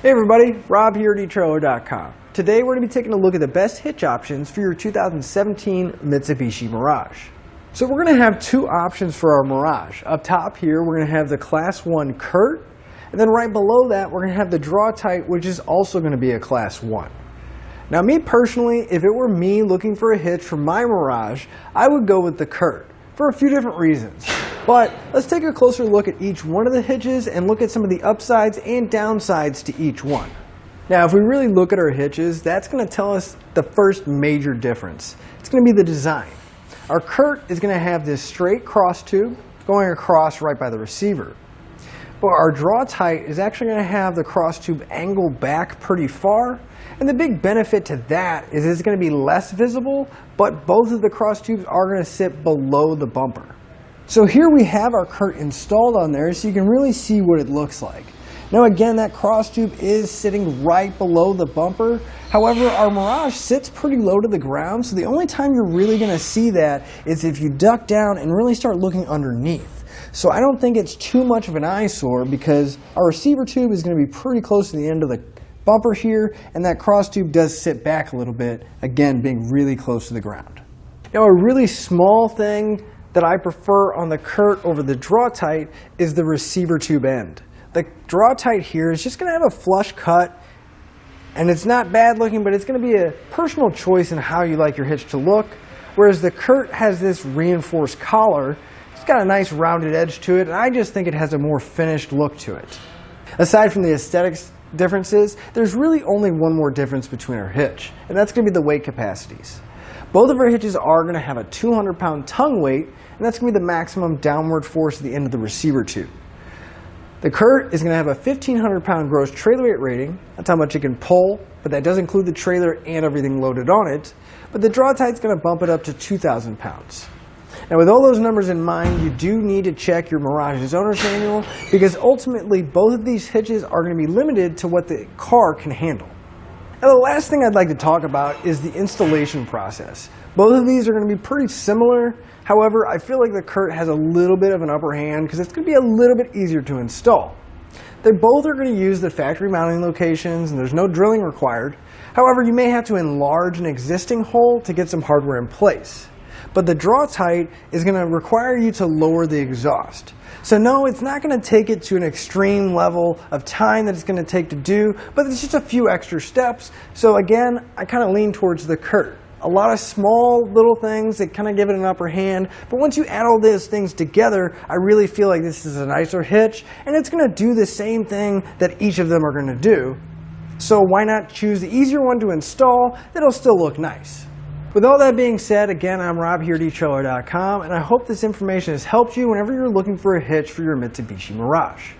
Hey everybody, Rob here at etrailer.com. Today we're going to be taking a look at the best hitch options for your 2017 Mitsubishi Mirage. So we're going to have two options for our Mirage. Up top here we're going to have the Class 1 Curt, and then right below that we're going to have the Draw-Tite, which is also going to be a Class 1. Now me personally, if it were me looking for a hitch for my Mirage, I would go with the Curt for a few different reasons. But let's take a closer look at each one of the hitches and look at some of the upsides and downsides to each one. Now if we really look at our hitches, that's going to tell us the first major difference. It's going to be the design. Our Curt is going to have this straight cross tube going across right by the receiver. But our Draw-Tite is actually going to have the cross tube angled back pretty far. And the big benefit to that is it's going to be less visible, but both of the cross tubes are going to sit below the bumper. So here we have our Curt installed on there so you can really see what it looks like. Now again, that cross tube is sitting right below the bumper. However, our Mirage sits pretty low to the ground, so the only time you're really going to see that is if you duck down and really start looking underneath. So I don't think it's too much of an eyesore because our receiver tube is going to be pretty close to the end of the bumper here, and that cross tube does sit back a little bit, again being really close to the ground. Now a really small thing that I prefer on the Curt over the Draw-Tite is the receiver tube end. The Draw-Tite here is just going to have a flush cut, and it's not bad looking, but it's going to be a personal choice in how you like your hitch to look, whereas the Curt has this reinforced collar. It's got a nice rounded edge to it, and I just think it has a more finished look to it. Aside from the aesthetics differences, there's really only one more difference between our hitch, and that's going to be the weight capacities. Both of our hitches are going to have a 200-pound tongue weight, and that's going to be the maximum downward force at the end of the receiver tube. The Curt is going to have a 1,500-pound gross trailer weight rating. That's how much it can pull, but that does include the trailer and everything loaded on it. But the Draw-Tite is going to bump it up to 2,000 pounds. Now with all those numbers in mind, you do need to check your Mirage's owner's manual because ultimately both of these hitches are going to be limited to what the car can handle. Now the last thing I'd like to talk about is the installation process. Both of these are going to be pretty similar. However, I feel like the Curt has a little bit of an upper hand because it's going to be a little bit easier to install. They both are going to use the factory mounting locations and there's no drilling required. However, you may have to enlarge an existing hole to get some hardware in place. But the Draw-Tite is going to require you to lower the exhaust. So no, it's not going to take it to an extreme level of time that it's going to take to do, but it's just a few extra steps. So again, I kind of lean towards the Curt. A lot of small little things that kind of give it an upper hand, but once you add all those things together, I really feel like this is a nicer hitch, and it's going to do the same thing that each of them are going to do. So why not choose the easier one to install that'll still look nice? With all that being said, again, I'm Rob here at etrailer.com, and I hope this information has helped you whenever you're looking for a hitch for your Mitsubishi Mirage.